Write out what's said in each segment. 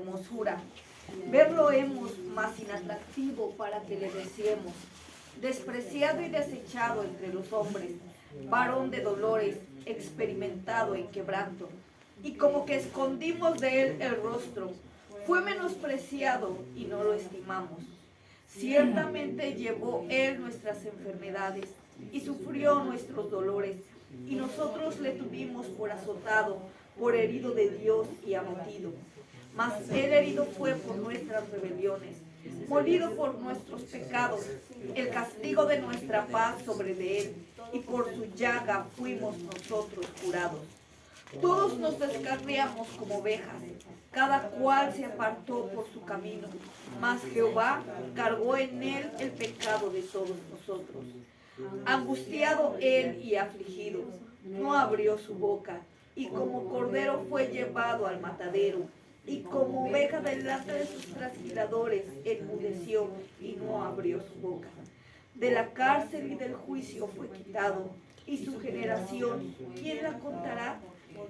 hermosura. Verlo hemos más inatractivo para que le deseemos. Despreciado y desechado entre los hombres, varón de dolores, experimentado en quebranto. Y como que escondimos de él el rostro, fue menospreciado y no lo estimamos. Ciertamente llevó él nuestras enfermedades y sufrió nuestros dolores, y nosotros le tuvimos por azotado, por herido de Dios y abatido. Mas él herido fue por nuestras rebeliones, molido por nuestros pecados. El castigo de nuestra paz sobre de él, y por su llaga fuimos nosotros curados. Todos nos descarriamos como ovejas, cada cual se apartó por su camino, mas Jehová cargó en él el pecado de todos nosotros. Angustiado él y afligido, no abrió su boca, y como cordero fue llevado al matadero, y como oveja delante de sus trasquiladores, enmudeció y no abrió su boca. De la cárcel y del juicio fue quitado, y su generación, ¿quién la contará?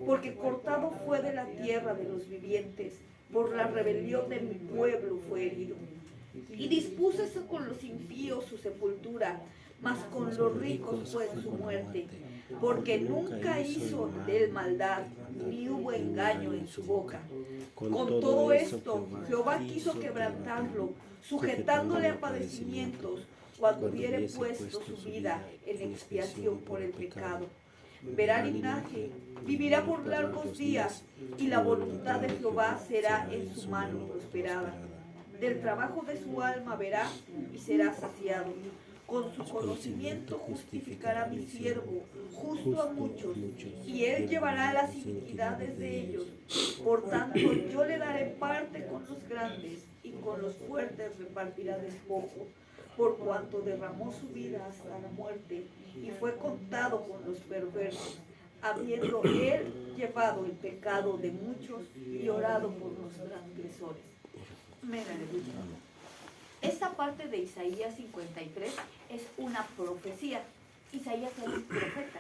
Porque cortado fue de la tierra de los vivientes, por la rebelión de mi pueblo fue herido. Y dispúsese con los impíos su sepultura, mas con los ricos fue su muerte, porque nunca hizo de él maldad, ni hubo engaño en su boca. Con todo esto, Jehová quiso quebrantarlo, sujetándole a padecimientos, cuando hubiere puesto su vida en expiación por el pecado. Verá linaje, vivirá por largos días, y la voluntad de Jehová será en su mano prosperada. Del trabajo de su alma verá y será saciado. Con su conocimiento justificará mi siervo, justo a muchos, y él llevará las iniquidades de ellos. Por tanto, yo le daré parte con los grandes, y con los fuertes repartirá despojo, por cuanto derramó su vida hasta la muerte, y fue contado con los perversos, habiendo él llevado el pecado de muchos y orado por los transgresores. Amén, aleluya. Esta parte de Isaías 53 es una profecía. Isaías es un profeta.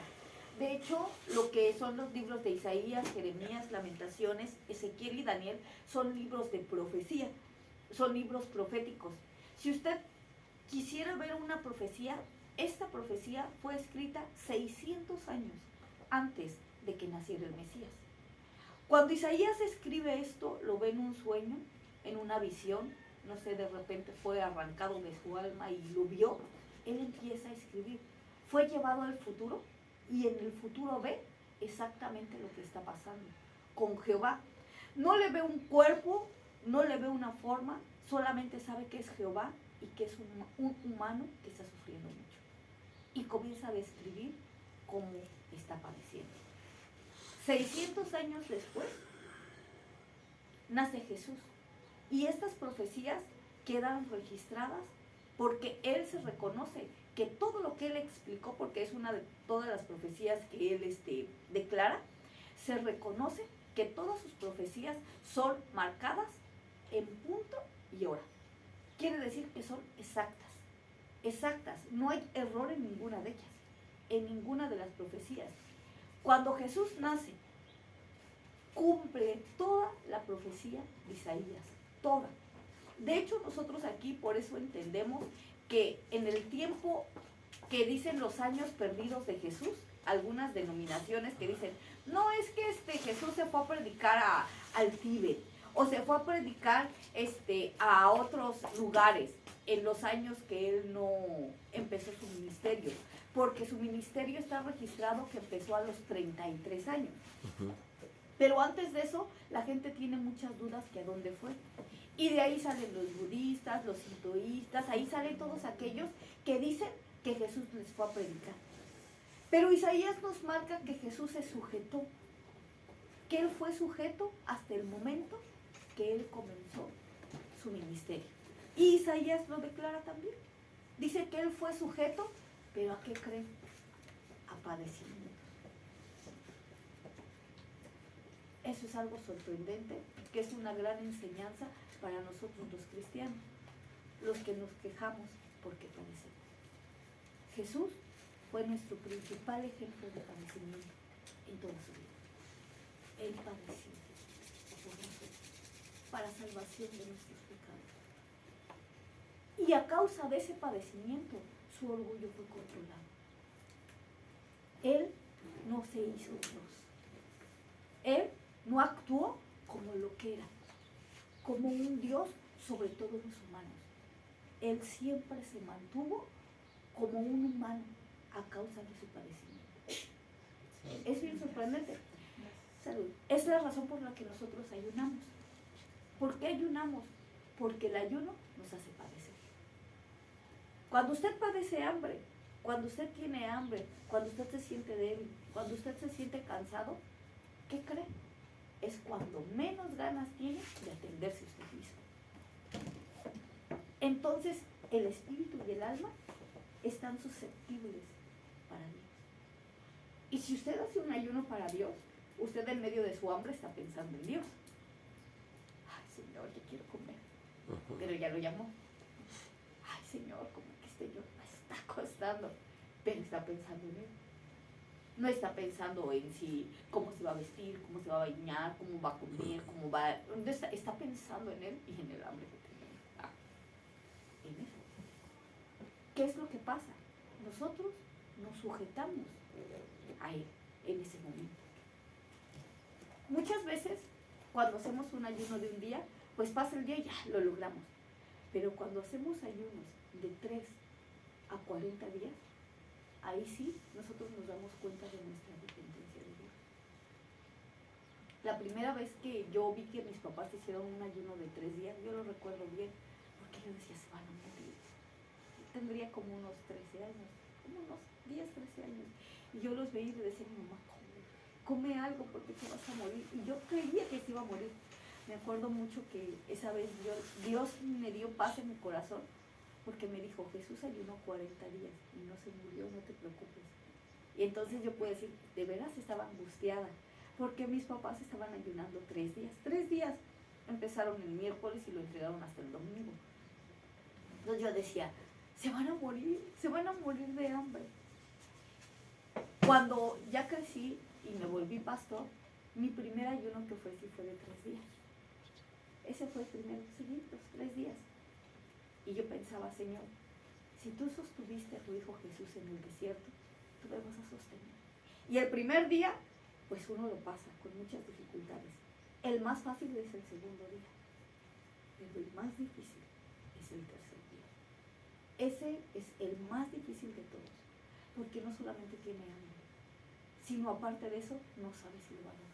De hecho, lo que son los libros de Isaías, Jeremías, Lamentaciones, Ezequiel y Daniel son libros de profecía, son libros proféticos. Si usted quisiera ver una profecía, esta profecía fue escrita 600 años antes de que naciera el Mesías. Cuando Isaías escribe esto, lo ve en un sueño, en una visión, no sé, de repente fue arrancado de su alma y lo vio. Él empieza a escribir. Fue llevado al futuro y en el futuro ve exactamente lo que está pasando con Jehová. No le ve un cuerpo, no le ve una forma, solamente sabe que es Jehová y que es un humano que está sufriendo mucho. Y comienza a describir cómo está padeciendo. 600 años después, nace Jesús. Y estas profecías quedan registradas porque él se reconoce que todo lo que él explicó, porque es una de todas las profecías que él declara, se reconoce que todas sus profecías son marcadas en punto y hora. Quiere decir que son exactas, no hay error en ninguna de ellas, en ninguna de las profecías. Cuando Jesús nace, cumple toda la profecía de Isaías, toda. De hecho, nosotros aquí por eso entendemos que en el tiempo que dicen los años perdidos de Jesús, algunas denominaciones que dicen, no, es que Jesús se fue a predicar al Tíbet, o se fue a predicar a otros lugares en los años que él no empezó su ministerio, porque su ministerio está registrado que empezó a los 33 años. Uh-huh. Pero antes de eso, la gente tiene muchas dudas que a dónde fue. Y de ahí salen los budistas, los sintoístas, ahí salen todos aquellos que dicen que Jesús les fue a predicar. Pero Isaías nos marca que Jesús se sujetó, que él fue sujeto hasta el momento que él comenzó su ministerio. Y Isaías lo declara también. Dice que él fue sujeto, pero ¿a qué creen? A padecimientos. Eso es algo sorprendente, que es una gran enseñanza para nosotros los cristianos, los que nos quejamos porque padecemos. Jesús fue nuestro principal ejemplo de padecimiento en toda su vida. Él padeció por nosotros, para la salvación de nuestros pecados. Y a causa de ese padecimiento, su orgullo fue controlado. Él no se hizo Dios. Él no actuó como lo que era, como un Dios sobre todos los humanos. Él siempre se mantuvo como un humano a causa de su padecimiento. Es bien sorprendente. Salud. Es la razón por la que nosotros ayunamos. ¿Por qué ayunamos? Porque el ayuno nos hace padecer. Cuando usted padece hambre, cuando usted tiene hambre, cuando usted se siente débil, cuando usted se siente cansado, ¿qué cree? Es cuando menos ganas tiene de atenderse usted mismo. Entonces, el espíritu y el alma están susceptibles para Dios. Y si usted hace un ayuno para Dios, usted en medio de su hambre está pensando en Dios. Ay, Señor, yo quiero comer. Pero ya lo llamó. Ay, Señor, como que yo me está costando. Pero está pensando en Él. No está pensando en si, cómo se va a vestir, cómo se va a bañar, cómo va a comer, cómo va a... Está pensando en Él y en el hambre que tiene. En eso. ¿Qué es lo que pasa? Nosotros nos sujetamos a Él en ese momento. Muchas veces, cuando hacemos un ayuno de un día, pues pasa el día y ya lo logramos. Pero cuando hacemos ayunos de 3 a 40 días, ahí sí nosotros nos damos cuenta de nuestra dependencia de Dios. La primera vez que yo vi que mis papás hicieron un ayuno de 3 días, yo lo recuerdo bien, porque yo decía, se van a morir. Tendría como unos 13 años, como unos 10, 13 años. Y yo los veía y le decía a mi mamá, come algo porque te vas a morir. Y yo creía que se iba a morir. Me acuerdo mucho que esa vez Dios me dio paz en mi corazón, porque me dijo, Jesús ayunó 40 días y no se murió, no te preocupes. Y entonces yo puedo decir, de veras estaba angustiada, porque mis papás estaban ayunando 3 días. 3 días empezaron el miércoles y lo entregaron hasta el domingo. Entonces yo decía, se van a morir de hambre. Cuando ya crecí y me volví pastor, mi primer ayuno que fue de 3 días. Ese fue el primero, seguí los 3 días. Y yo pensaba, Señor, si tú sostuviste a tu Hijo Jesús en el desierto, tú me vas a sostener. Y el primer día, pues uno lo pasa con muchas dificultades. El más fácil es el segundo día, pero el más difícil es el tercer día. Ese es el más difícil de todos, porque no solamente tiene hambre, sino aparte de eso, no sabe si lo va a lograr.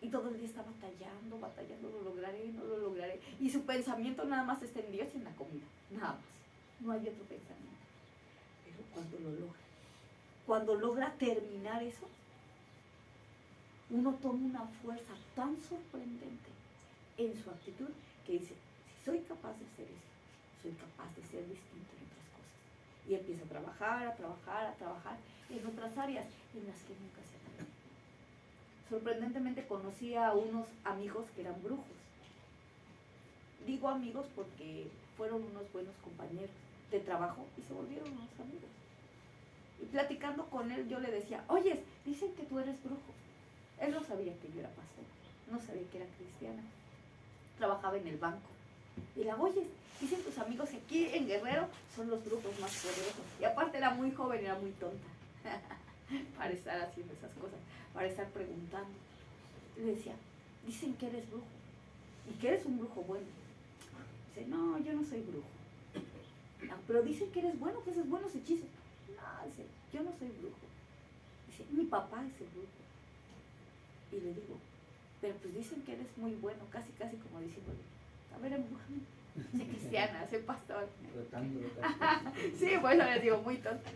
Y todo el día está batallando, no lo lograré. Y su pensamiento nada más está en Dios y en la comida, nada más. No hay otro pensamiento. Pero cuando logra terminar eso, uno toma una fuerza tan sorprendente en su actitud que dice, si soy capaz de hacer esto, soy capaz de ser distinto en otras cosas. Y empieza a trabajar en otras áreas en las que nunca se atrevió. Sorprendentemente conocí a unos amigos que eran brujos. Digo amigos porque fueron unos buenos compañeros de trabajo y se volvieron unos amigos. Y platicando con él yo le decía, oye, dicen que tú eres brujo. Él no sabía que yo era pastor, no sabía que era cristiana. Trabajaba en el banco. Y la oye, dicen tus amigos que aquí en Guerrero son los brujos más poderosos. Y aparte era muy joven, era muy tonta para estar haciendo esas cosas, para estar preguntando. Le decía, dicen que eres brujo y que eres un brujo bueno. Dice, no, yo no soy brujo. No, pero dicen que eres bueno, que haces buenos hechizos. No, dice, yo no soy brujo. Dice, mi papá es el brujo. Y le digo, pero pues dicen que eres muy bueno, casi como diciéndole, a ver, embújame. Sé cristiana, sé pastor. Sí, bueno, les digo, muy tonta.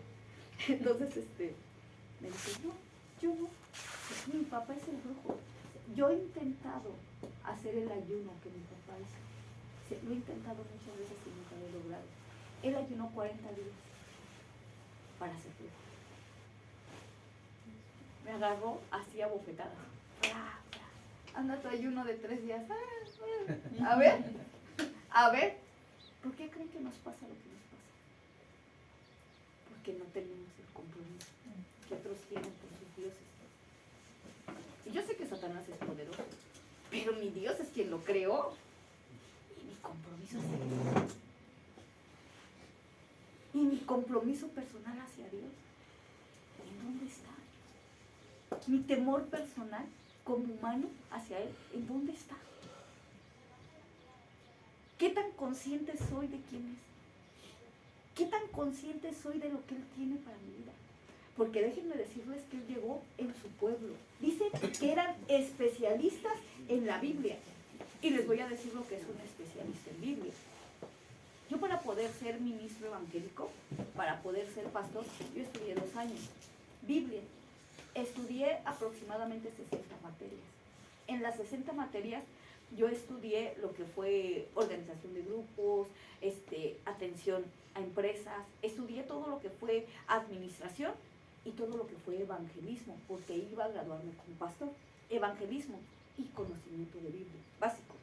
Entonces, me dice, no, yo no. Mi papá es el brujo. Yo he intentado hacer el ayuno que mi papá hizo. Lo he intentado muchas veces y nunca lo he logrado. Él ayunó 40 días para ser brujo. Me agarró así a bofetadas. Anda tu ayuno de 3 días. A ver, ¿por qué creen que nos pasa lo que nos pasa? Porque no tenemos el compromiso que otros tienen con sus dioses. Y yo sé que Satanás es poderoso, pero mi Dios es quien lo creó. compromiso hacia Dios. Y mi compromiso personal hacia Dios, ¿en dónde está? Mi temor personal como humano hacia Él, ¿en dónde está? ¿Qué tan consciente soy de quién es? ¿Qué tan consciente soy de lo que Él tiene para mi vida? Porque déjenme decirles que Él llegó en su pueblo. Dicen que eran especialistas en la Biblia. Y les voy a decir lo que es un especialista en Biblia. Yo, para poder ser ministro evangélico, para poder ser pastor, yo estudié 2 años. Biblia. Estudié aproximadamente 60 materias. En las 60 materias yo estudié lo que fue organización de grupos, atención a empresas, estudié todo lo que fue administración y todo lo que fue evangelismo, porque iba a graduarme como pastor. Evangelismo y conocimiento de Biblia, básico.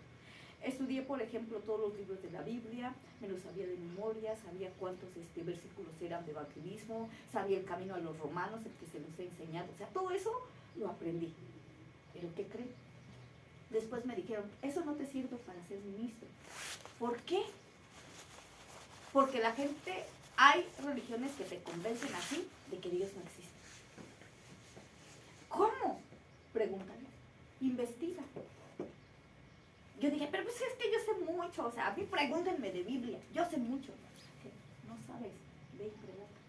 Estudié, por ejemplo, todos los libros de la Biblia, me los sabía de memoria, sabía cuántos versículos eran de evangelismo, sabía el camino a los romanos, el que se los he enseñado, o sea, todo eso lo aprendí. ¿Pero qué creen? Después me dijeron, eso no te sirve para ser ministro. ¿Por qué? Porque la gente, hay religiones que te convencen así de que Dios no existe. ¿Cómo? Pregúntale, investiga. Yo dije, pero pues es que yo sé mucho, o sea, a mí pregúntenme de Biblia, yo sé mucho. No sabes, ve y pregunta.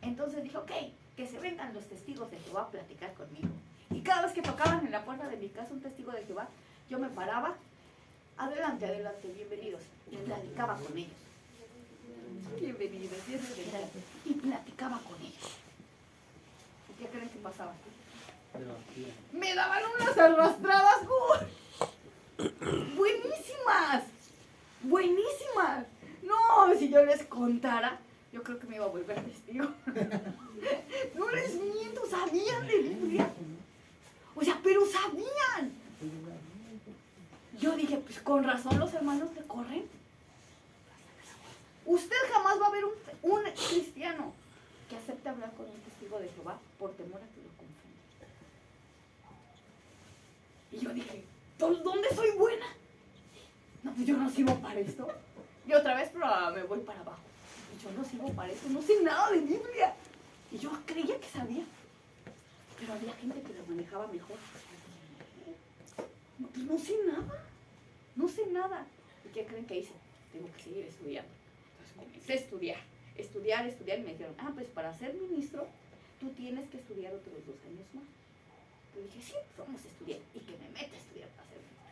Entonces dije, ok, que se vengan los testigos de Jehová a platicar conmigo. Y cada vez que tocaban en la puerta de mi casa un testigo de Jehová, yo me paraba, adelante, adelante, bienvenidos, y platicaba con ellos. Bienvenidos, y platicaba con ellos. ¿Y qué creen que pasaba? Me daban unas arrastradas, buenísimas, buenísimas. No, si yo les contara, yo creo que me iba a volver testigo. No les miento, sabían de Biblia. O sea, pero sabían. Yo dije, pues con razón los hermanos le corren. Usted jamás va a ver un cristiano que acepte hablar con un testigo de Jehová por temor a que lo confunda. Y yo dije, ¿dónde soy buena? No, pues yo no sirvo para esto. Y otra vez me voy para abajo. Y yo no sirvo para esto, no sé nada de Biblia. Y yo creía que sabía. Pero había gente que lo manejaba mejor. No, pues no sé nada. No sé nada. ¿Y qué creen que hice? Tengo que seguir estudiando. Entonces comencé a estudiar. Y me dijeron, pues para ser ministro, tú tienes que estudiar otros 2 años más. Yo dije, sí, vamos a estudiar. Y que me meta a estudiar para ser ministro.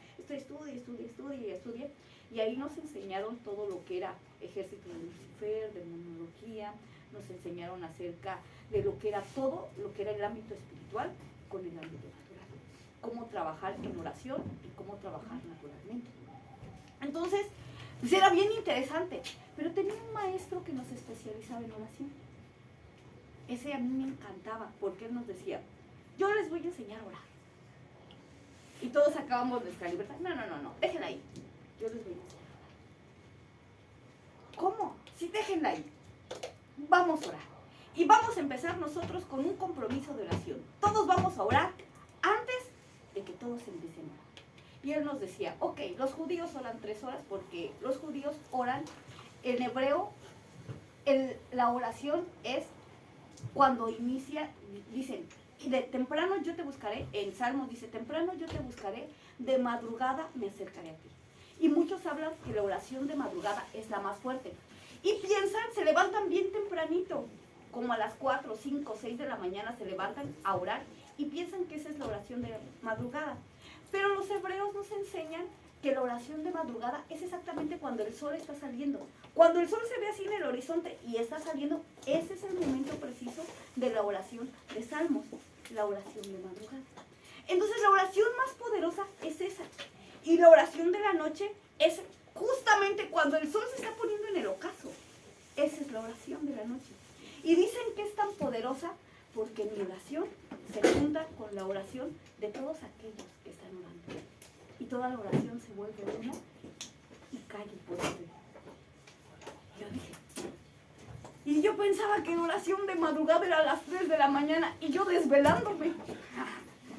Estudié. Y ahí nos enseñaron todo lo que era ejército de Lucifer, demonología. Nos enseñaron acerca de lo que era todo, lo que era el ámbito espiritual con el ámbito natural. Cómo trabajar en oración y cómo trabajar naturalmente. Entonces, pues era bien interesante. Pero tenía un maestro que nos especializaba en oración. Ese a mí me encantaba porque él nos decía, yo les voy a enseñar a orar. Y todos acabamos nuestra libertad. No, déjenla ahí. Yo les voy a enseñar a orar. ¿Cómo? Sí, déjenla ahí. Vamos a orar. Y vamos a empezar nosotros con un compromiso de oración. Todos vamos a orar antes de que todos empiecen a orar. Y él nos decía, ok, los judíos oran 3 horas porque los judíos oran en hebreo. La oración es cuando inicia, dicen, de temprano yo te buscaré, en Salmos dice, temprano yo te buscaré, de madrugada me acercaré a ti. Y muchos hablan que la oración de madrugada es la más fuerte. Y piensan, se levantan bien tempranito, como a las 4, 5, 6 de la mañana se levantan a orar y piensan que esa es la oración de madrugada. Pero los hebreos nos enseñan que la oración de madrugada es exactamente cuando el sol está saliendo. Cuando el sol se ve así en el horizonte y está saliendo, ese es el momento preciso de la oración de Salmos, la oración de madrugada. Entonces la oración más poderosa es esa. Y la oración de la noche es justamente cuando el sol se está poniendo en el ocaso. Esa es la oración de la noche. Y dicen que es tan poderosa porque mi oración se junta con la oración de todos aquellos que están orando. Y toda la oración se vuelve una y cae el poder de Dios. Yo dije, y yo pensaba que la oración de madrugada era a las 3 de la mañana y yo desvelándome.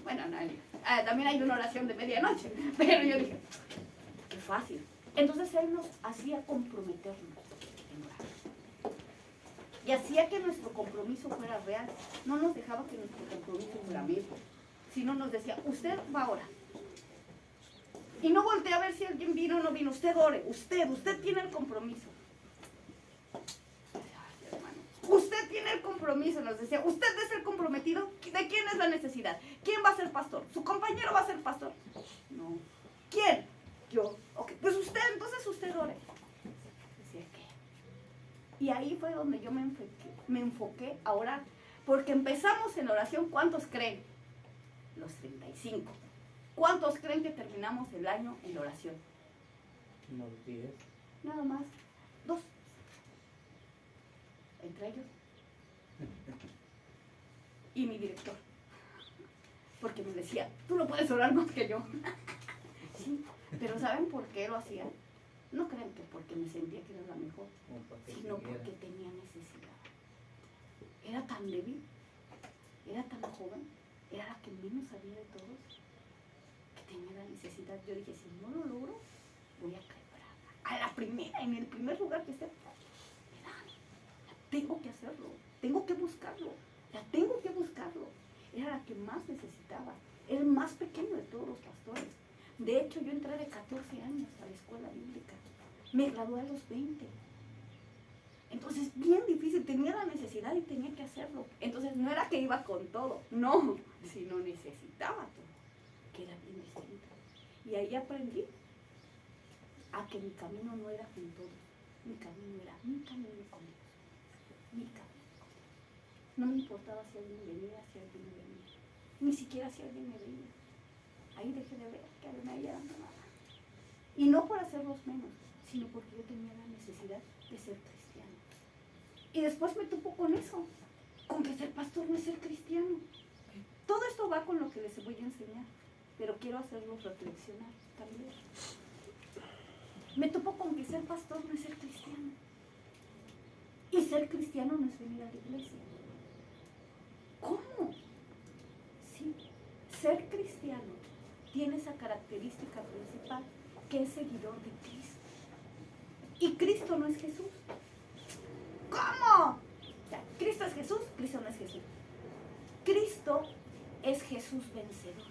Bueno, no, también hay una oración de medianoche, pero yo dije, qué fácil. Entonces Él nos hacía comprometernos en orar. Y hacía que nuestro compromiso fuera real. No nos dejaba que nuestro compromiso fuera mismo. Sino nos decía, usted va a orar. Y no voltea a ver si alguien vino o no vino. Usted ore, usted tiene el compromiso. Usted tiene el compromiso, nos decía. Usted es el comprometido. ¿De quién es la necesidad? ¿Quién va a ser pastor? ¿Su compañero va a ser pastor? No. ¿Quién? Yo. Ok, pues usted, entonces usted ore. Decía que. Y ahí fue donde yo me enfoqué a orar. Porque empezamos en oración, ¿cuántos creen? Los 35. ¿Cuántos creen que terminamos el año en oración? Unos 10. Nada más. 2. Entre ellos. Y mi director. Porque me decía, tú no puedes orar más que yo. Sí, pero ¿saben por qué lo hacía? No crean que porque me sentía que era la mejor, sino porque tenía necesidad. Era tan débil, era tan joven, era la que menos sabía de todos, que tenía la necesidad. Yo dije, si no lo logro, voy a quebrar. A la primera, en el primer lugar que esté, tengo que hacerlo, tengo que buscarlo, tengo que buscarlo. Era la que más necesitaba, era el más pequeño de todos los pastores. De hecho, yo entré de 14 años a la escuela bíblica, me gradué a los 20. Entonces, bien difícil, tenía la necesidad y tenía que hacerlo. Entonces, no era que iba con todo, no, sino necesitaba todo, que era bien distinto. Y ahí aprendí a que mi camino no era con todos, mi camino era mi camino con Dios, mi camino con Dios. No me importaba si alguien venía, si alguien no venía, ni siquiera si alguien me veía. Ahí dejé de ver que alguien me había abandonado. Y no por hacerlos menos, sino porque yo tenía la necesidad de ser cristiano. Y después me topo con eso, con que ser pastor no es ser cristiano. Todo esto va con lo que les voy a enseñar, pero quiero hacerlos reflexionar también. Me topo con que ser pastor no es ser cristiano. Y ser cristiano no es venir a la iglesia. ¿Cómo? Sí, ser cristiano tiene esa característica principal, que es seguidor de Cristo. Y Cristo no es Jesús. ¿Cómo? O sea, Cristo es Jesús, Cristo no es Jesús. Cristo es Jesús vencedor.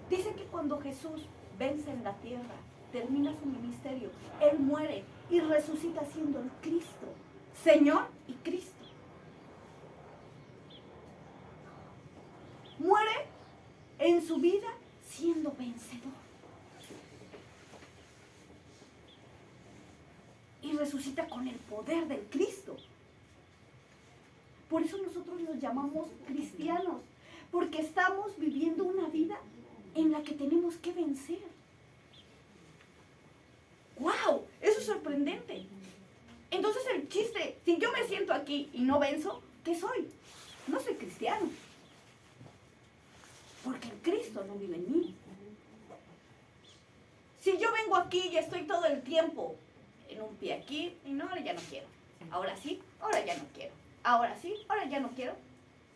Dice que cuando Jesús vence en la tierra, termina su ministerio, Él muere y resucita siendo el Cristo, Señor y Cristo. Muere en su vida siendo vencedor. Y resucita con el poder del Cristo. Por eso nosotros nos llamamos cristianos, porque estamos viviendo una vida en la que tenemos que vencer. ¡Wow! Eso es sorprendente. Entonces el chiste, si yo me siento aquí y no venzo, ¿qué soy? No soy cristiano. Porque el Cristo no vive en mí. Si yo vengo aquí y estoy todo el tiempo en un pie aquí, y no, ahora ya no quiero. Ahora sí, ahora ya no quiero. Ahora sí, ahora ya no quiero.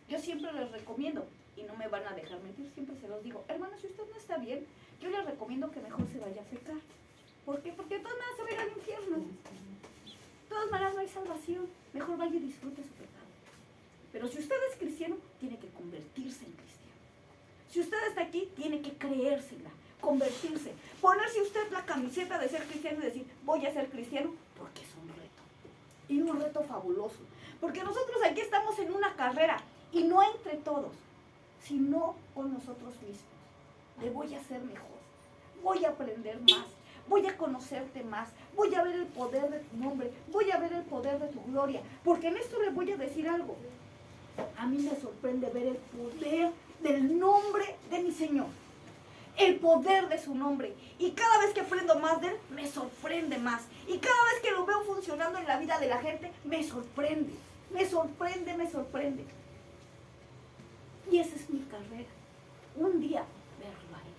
Yo siempre les recomiendo, y no me van a dejar mentir, siempre se los digo, hermano, si usted no está bien, yo les recomiendo que mejor se vaya a pecar. ¿Por qué? Porque de todas maneras se va a ir al infierno. De todas maneras no hay salvación. Mejor vaya y disfrute su pecado. Pero si usted es cristiano, tiene que convertirse en cristiano. Si usted está aquí, tiene que creérsela, convertirse, ponerse usted la camiseta de ser cristiano y decir, voy a ser cristiano, porque es un reto. Y un reto fabuloso. Porque nosotros aquí estamos en una carrera, y no entre todos, sino con nosotros mismos. Le voy a hacer mejor, voy a aprender más, voy a conocerte más, voy a ver el poder de tu nombre, voy a ver el poder de tu gloria. Porque en esto les voy a decir algo. A mí me sorprende ver el poder del nombre de mi Señor, el poder de su nombre, y cada vez que aprendo más de Él, me sorprende más, y cada vez que lo veo funcionando en la vida de la gente, me sorprende, me sorprende, me sorprende. Y esa es mi carrera, un día verlo a Él,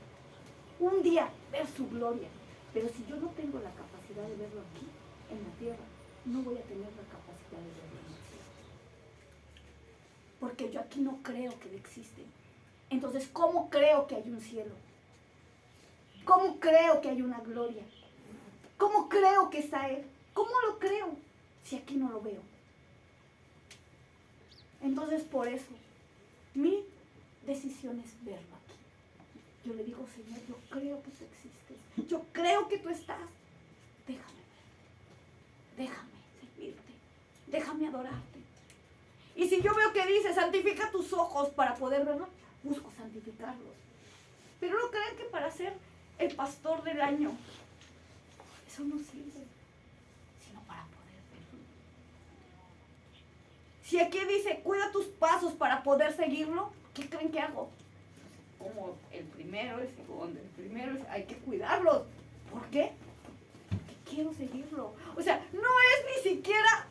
un día ver su gloria. Pero si yo no tengo la capacidad de verlo aquí, en la tierra, no voy a tener la capacidad de verlo en el cielo. Porque yo aquí no creo que Él existe. Entonces, ¿cómo creo que hay un cielo? ¿Cómo creo que hay una gloria? ¿Cómo creo que está Él? ¿Cómo lo creo si aquí no lo veo? Entonces, por eso, mi decisión es verlo aquí. Yo le digo, Señor, yo creo que tú existes. Yo creo que tú estás. Déjame ver. Déjame servirte. Déjame adorarte. Y si yo veo que dice, santifica tus ojos para poder verlo, busco santificarlos. Pero no crean que para ser el pastor del año, eso no sirve, sino para poder verlo. Si aquí dice, cuida tus pasos para poder seguirlo, ¿qué creen que hago? Como el primero, el segundo, hay que cuidarlos. ¿Por qué? Porque quiero seguirlo. O sea, no es ni siquiera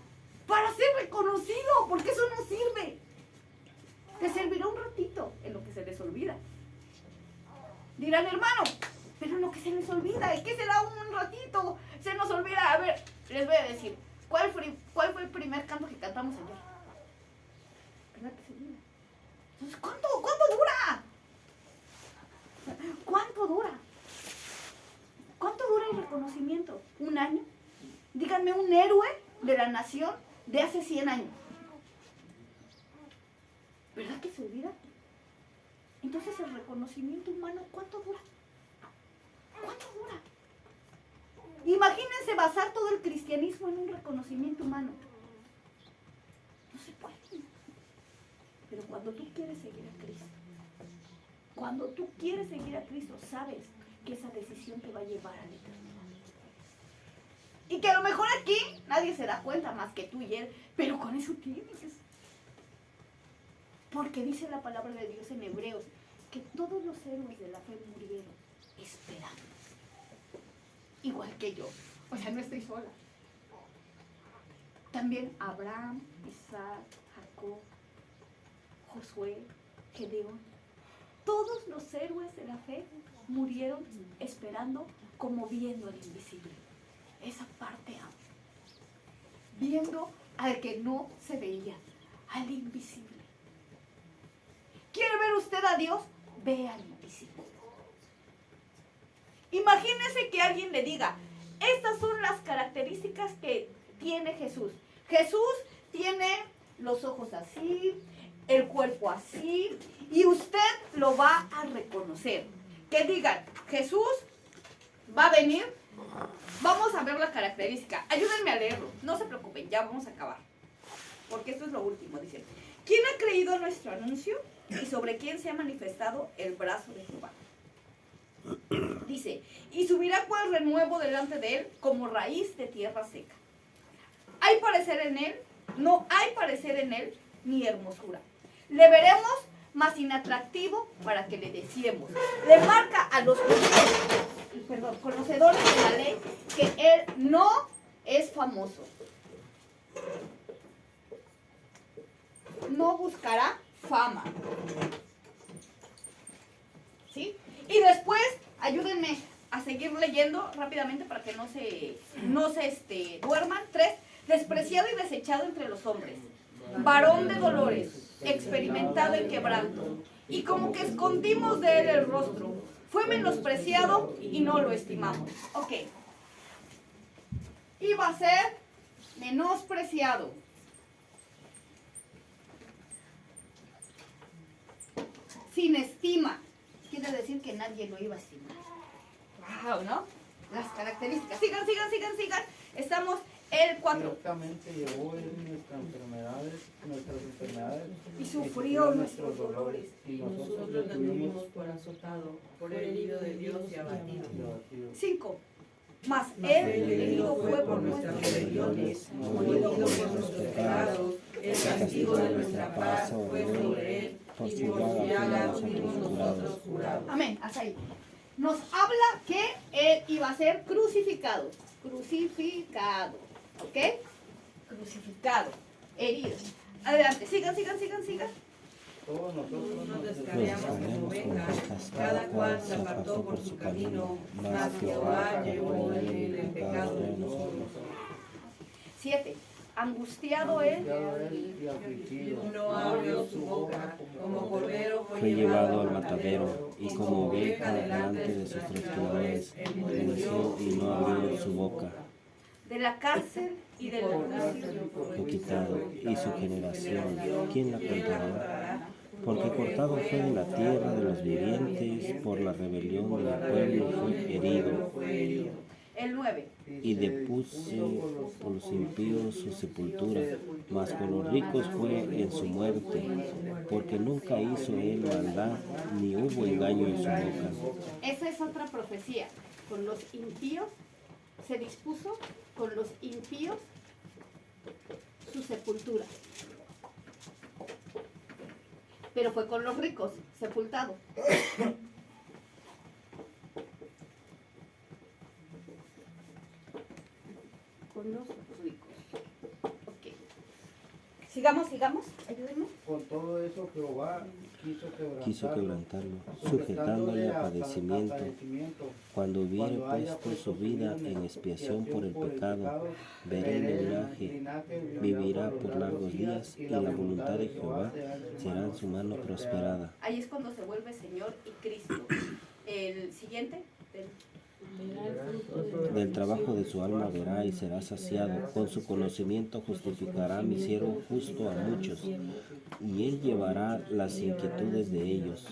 para ser reconocido, porque eso no sirve. Te servirá un ratito en lo que se les olvida. Dirán, hermano, pero en lo que se les olvida, ¿y qué será un ratito? Se nos olvida. A ver, les voy a decir, ¿cuál fue el primer canto que cantamos ayer? ¿Verdad que se olvida? Entonces, ¿cuánto dura? ¿Cuánto dura? ¿Cuánto dura el reconocimiento? ¿Un año? Díganme un héroe de la nación de hace 100 años. ¿Verdad que se olvida? Entonces el reconocimiento humano, ¿cuánto dura? ¿Cuánto dura? Imagínense basar todo el cristianismo en un reconocimiento humano. No se puede. Pero cuando tú quieres seguir a Cristo, sabes que esa decisión te va a llevar a la eternidad. Y que a lo mejor aquí nadie se da cuenta más que tú y él, pero con eso tienes. Porque dice la palabra de Dios en Hebreos que todos los héroes de la fe murieron esperando. Igual que yo. O sea, no estoy sola. También Abraham, Isaac, Jacob, Josué, Gedeón. Todos los héroes de la fe murieron esperando, como viendo al invisible. Esa parte amo. Viendo al que no se veía, al invisible. ¿Quiere ver usted a Dios? Ve al invisible. Imagínese que alguien le diga, estas son las características que tiene Jesús. Jesús tiene los ojos así, el cuerpo así, y usted lo va a reconocer. Que digan, Jesús va a venir, vamos a ver la característica. Ayúdenme a leerlo, no se preocupen, ya vamos a acabar. Porque esto es lo último, dice. ¿Quién ha creído a nuestro anuncio y sobre quién se ha manifestado el brazo de Jehová? Dice, y subirá cual renuevo delante de él como raíz de tierra seca. ¿Hay parecer en él? No hay parecer en él ni hermosura. Le veremos más inatractivo para que le deseemos. Le marca a los conocedores de la ley que él no es famoso. No buscará fama. ¿Sí? Y después, ayúdenme a seguir leyendo rápidamente para que no se duerman. 3. Despreciado y desechado entre los hombres. Varón de dolores, experimentado en quebranto. Y como que escondimos de él el rostro. Fue menospreciado y no lo estimamos. Ok. Iba a ser menospreciado. Sin estima. Quiere decir que nadie lo iba a estimar. Wow, ¿no? Las características. Sigan. Estamos el 4. Ciertamente llevó él nuestras enfermedades Y sufrió nuestros dolores. Y Nosotros lo tuvimos por azotado, por herido de Dios y abatido. 5. Mas él herido fue por nuestras rebeliones, molido por nuestros pecados, el castigo de nuestra paz fue sobre él, y por su llaga fuimos nosotros curados. Amén, hasta ahí. Nos habla que él iba a ser crucificado. Crucificado. ¿Ok? Crucificado. Herido. Adelante, sigan. todos nosotros Nos descarriamos como ovejas, cada cual se apartó por su camino, mas Jehová llevó en él el pecado de nosotros. 7. Angustiado él. y afligido. No abrió su boca, como cordero Fue llevado al matadero, y como oveja delante de sus trasquiladores, enmudeció y no abrió su boca. De la cárcel y del juicio. Fue quitado, y su generación, ¿quién la contará? Porque cortado fue de la tierra de los vivientes, por la rebelión del pueblo fue herido. El 9. Y depuse por los impíos su sepultura, mas con los ricos fue en su muerte, porque nunca hizo él maldad, ni hubo engaño en su boca. Esa es otra profecía. Con los impíos se dispuso, con los impíos su sepultura. Pero fue con los ricos, sepultado. Con los ricos. Ok. Sigamos. Ayúdenme. Con todo eso Jehová Quiso quebrantarlo, sujetándole a padecimiento. Cuando hubiere puesto su vida en expiación por el pecado, verá el linaje, vivirá por largos días, y la voluntad de Jehová será en su mano prosperada. Ahí es cuando se vuelve Señor y Cristo. El siguiente. Del trabajo de su alma verá y será saciado. Con su conocimiento justificará mi siervo justo a muchos, y él llevará las inquietudes de ellos.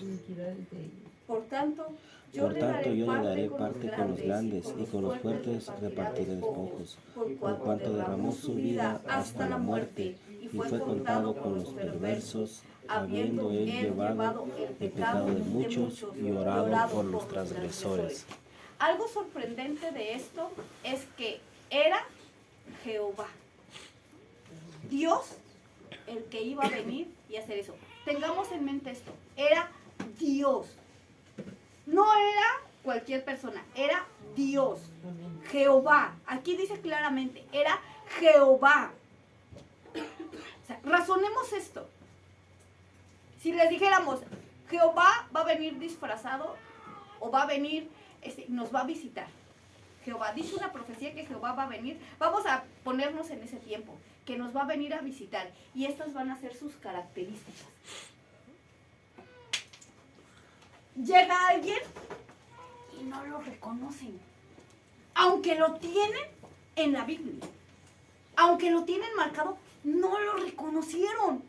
Por tanto, yo le daré parte con los grandes, y con los fuertes repartiré despojos. Por cuanto derramó su vida hasta la muerte, y fue contado con los perversos, habiendo él llevado el pecado de muchos y orado por los transgresores. Algo sorprendente de esto es que era Jehová, Dios, el que iba a venir y hacer eso. Tengamos en mente esto, era Dios, no era cualquier persona, era Dios, Jehová. Aquí dice claramente, era Jehová. O sea, razonemos esto. Si les dijéramos, Jehová va a venir disfrazado o va a venir, nos va a visitar. Jehová, dice una profecía que Jehová va a venir. Vamos a ponernos en ese tiempo, que nos va a venir a visitar. Y estas van a ser sus características. Llega alguien y no lo reconocen. Aunque lo tienen en la Biblia. Aunque lo tienen marcado, no lo reconocieron.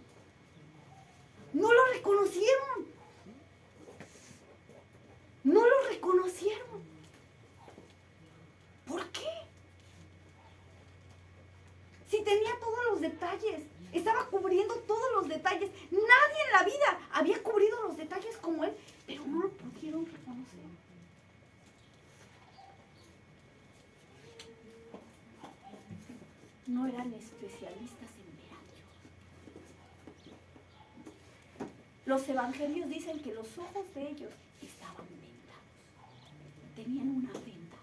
No lo reconocieron. No lo reconocieron. ¿Por qué? Si tenía todos los detalles, estaba cubriendo todos los detalles. Nadie en la vida había cubrido los detalles como él, pero no lo pudieron reconocer. No eran especialistas en ver a Dios. Los evangelios dicen que los ojos de ellos estaban vendados. Tenían una venda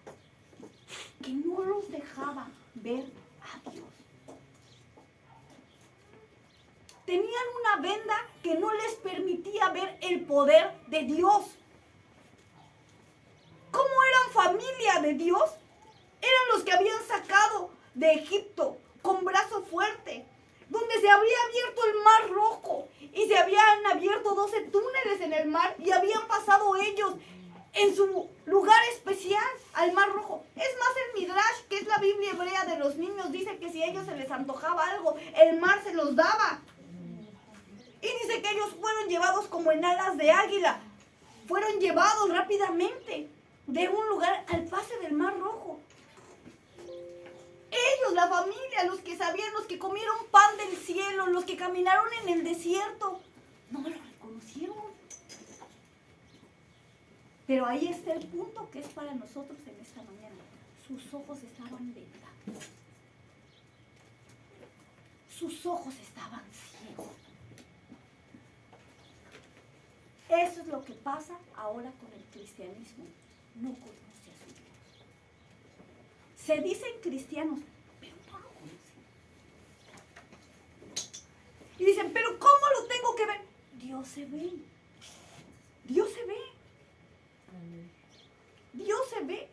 que no los dejaba ver a Dios. Tenían una venda que no les permitía ver el poder de Dios. ¿Cómo eran familia de Dios? Eran los que habían sacado de Egipto con brazo fuerte, donde se había abierto el mar rojo y se habían abierto 12 túneles en el mar y habían pasado ellos en su lugar especial al mar rojo. Es más, el Midrash, que es la Biblia hebrea de los niños, dice que si a ellos se les antojaba algo, el mar se los daba. Y dice que ellos fueron llevados como en alas de águila. Fueron llevados rápidamente de un lugar al pase del mar rojo. Ellos, la familia, los que sabían, los que comieron pan del cielo, los que caminaron en el desierto, no lo reconocieron. Pero ahí está el punto que es para nosotros en esta mañana. Sus ojos estaban vendados. Sus ojos estaban ciegos. Eso es lo que pasa ahora con el cristianismo. No conoce a su Dios. Se dicen cristianos, pero no lo conocen. Y dicen, pero ¿cómo lo tengo que ver? Dios se ve. Dios se ve. Dios se ve.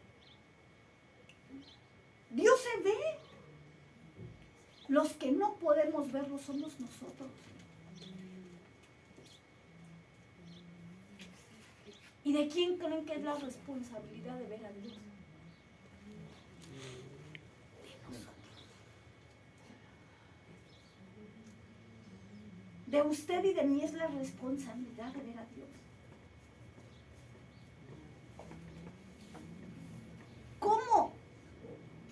Dios se ve. Los que no podemos verlo somos nosotros. ¿Y de quién creen que es la responsabilidad de ver a Dios? De nosotros. De usted y de mí es la responsabilidad de ver a Dios. ¿Cómo?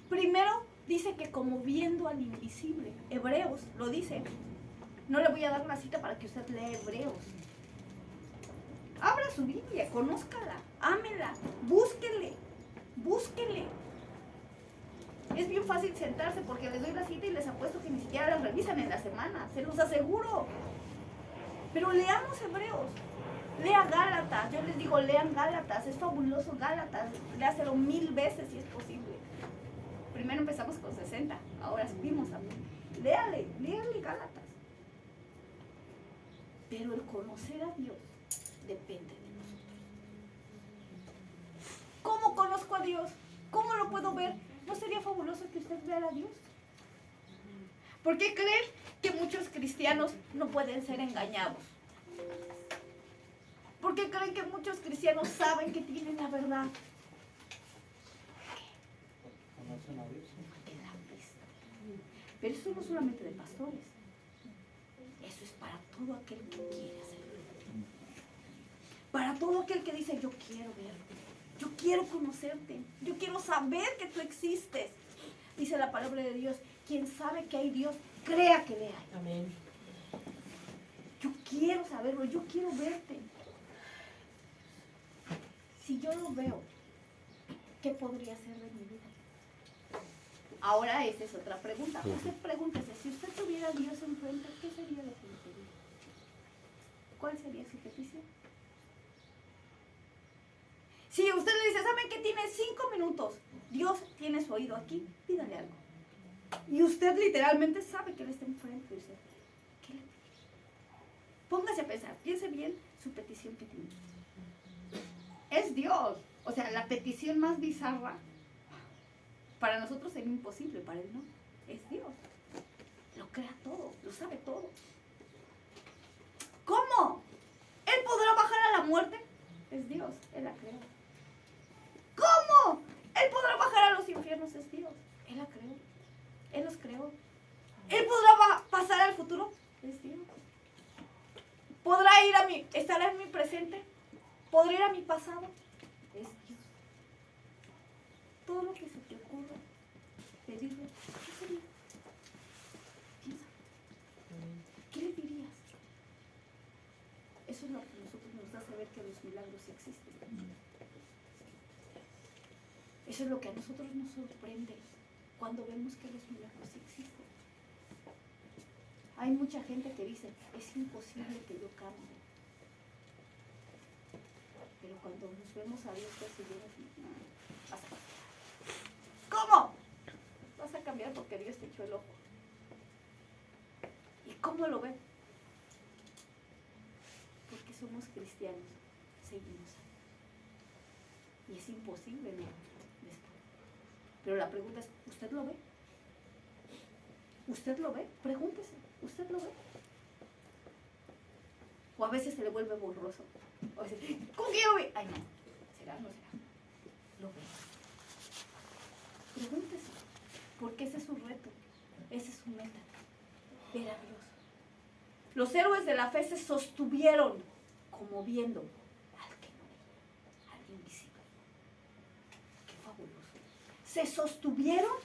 Primero dice que como viendo al invisible. Hebreos lo dice. No le voy a dar una cita para que usted lea Hebreos. Abra su Biblia, conózcala, ámela, búsquele. Es bien fácil sentarse porque les doy la cita y les apuesto que ni siquiera la revisan en la semana, se los aseguro. Pero leamos Hebreos, lea Gálatas, yo les digo lean Gálatas, es fabuloso Gálatas, léaselo 1000 veces si es posible. Primero empezamos con 60, ahora subimos a 1000. Léale Gálatas. Pero el conocer a Dios depende de nosotros. ¿Cómo conozco a Dios? ¿Cómo lo puedo ver? ¿No sería fabuloso que usted vea a Dios? ¿Por qué creen que muchos cristianos no pueden ser engañados? ¿Por qué creen que muchos cristianos saben que tienen la verdad? ¿Conocen a Dios? En la vista. Pero eso no solamente de pastores. Eso es para todo aquel que quiere hacerlo. Para todo aquel que dice, yo quiero verte, yo quiero conocerte, yo quiero saber que tú existes. Dice la palabra de Dios, quien sabe que hay Dios, crea que le hay. Amén. Yo quiero saberlo, yo quiero verte. Si yo lo veo, ¿qué podría ser de mi vida? Ahora esa es otra pregunta. Usted pregúntese, si usted tuviera a Dios enfrente, ¿qué sería lo que le pediría? ¿Cuál sería su petición? Si usted le dice, ¿saben qué? Tiene 5 minutos. Dios tiene su oído aquí, pídale algo. Y usted literalmente sabe que Él está enfrente de usted. ¿Qué le pide? Póngase a pensar, piense bien su petición que tiene. Es Dios. O sea, la petición más bizarra, para nosotros es imposible, para Él no. Es Dios. Lo crea todo, lo sabe todo. ¿Cómo? ¿Él podrá bajar a la muerte? Es Dios, Él la creó. ¿Cómo? Él podrá bajar a los infiernos, es Dios. Él la creó. Él los creó. Él podrá pasar al futuro, es Dios. ¿Podrá estar en mi presente? ¿Podrá ir a mi pasado? Es Dios. Todo lo que se te ocurra, pedirle, ¿qué sería? Piensa. ¿Qué le dirías? Eso es lo que a nosotros nos da saber que los milagros existen. Eso es lo que a nosotros nos sorprende cuando vemos que los milagros existen. Hay mucha gente que dice, es imposible que yo cambie. Pero cuando nos vemos a Dios persiguiendo, vas a cambiar. ¿Cómo? Vas a cambiar porque Dios te echó el ojo. ¿Y cómo lo ven? Porque somos cristianos, seguimos ahí. Y es imposible, ¿no? Pero la pregunta es, ¿usted lo ve? ¿Usted lo ve? Pregúntese, ¿usted lo ve? O a veces se le vuelve borroso. O dice, ¿cómo que yo lo ve? Ay, no, ¿será o no será? Lo ve. Pregúntese, porque ese es su reto, ese es su meta, ver a Dios. Los héroes de la fe se sostuvieron como viendo al que no veía, al invisible. Qué fabuloso. Se sostuvieron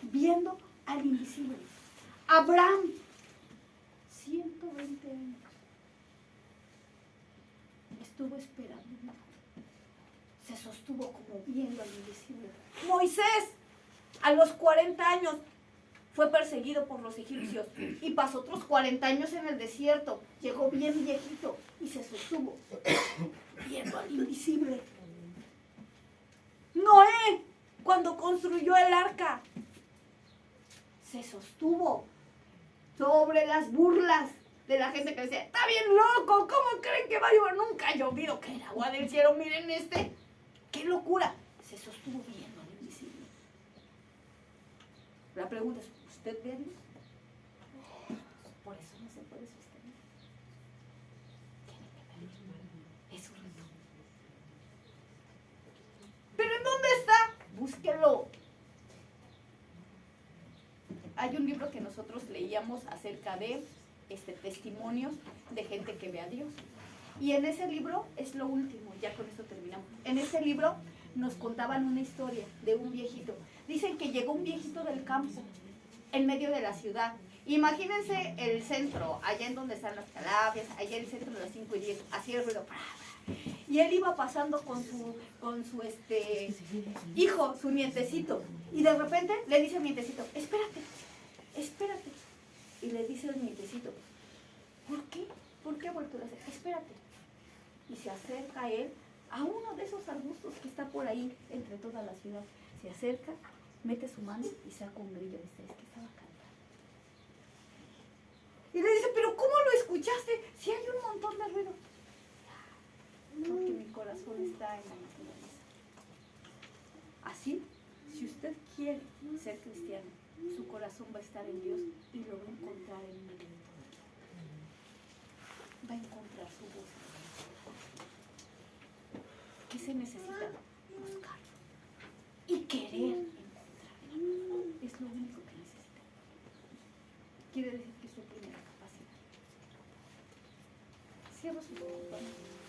viendo al invisible. Abraham, 120 años, estuvo esperando. Se sostuvo como viendo al invisible. Moisés, a los 40 años, fue perseguido por los egipcios y pasó otros 40 años en el desierto. Llegó bien viejito y se sostuvo viendo al invisible. Noé, cuando construyó el arca, se sostuvo sobre las burlas de la gente que decía, está bien loco, ¿cómo creen que va a llover? Nunca ha llovido, que el agua del cielo, miren qué locura. Se sostuvo viendo al invisible. La pregunta es, ¿usted ve a Dios? leíamos acerca de testimonios de gente que ve a Dios. Y en ese libro, es lo último, ya con esto terminamos. En ese libro nos contaban una historia de un viejito. Dicen que llegó un viejito del campo, en medio de la ciudad. Imagínense el centro, allá en donde están las calaveras, allá en el centro de las 5 y 10, hacía el ruido. Y él iba pasando con su hijo, su nietecito. Y de repente le dice al nietecito, espérate, espérate. Y le dice al nietecito, ¿por qué? ¿Por qué ha vuelto a hacer? Espérate. Y se acerca él a uno de esos arbustos que está por ahí, entre toda la ciudad. Se acerca, mete su mano y saca un grillo. Dice, es que estaba cantando. Y le dice, ¿pero cómo lo escuchaste? Si hay un montón de ruido. Porque mi corazón está en la naturaleza. Así, si usted quiere ser cristiano, su corazón va a estar en Dios y lo va a encontrar en medio de todo. Va a encontrar su voz. ¿Qué se necesita? Buscar y querer encontrarlo. Es lo único que necesita. Quiere decir que usted tiene la capacidad. Cierra sus ojos.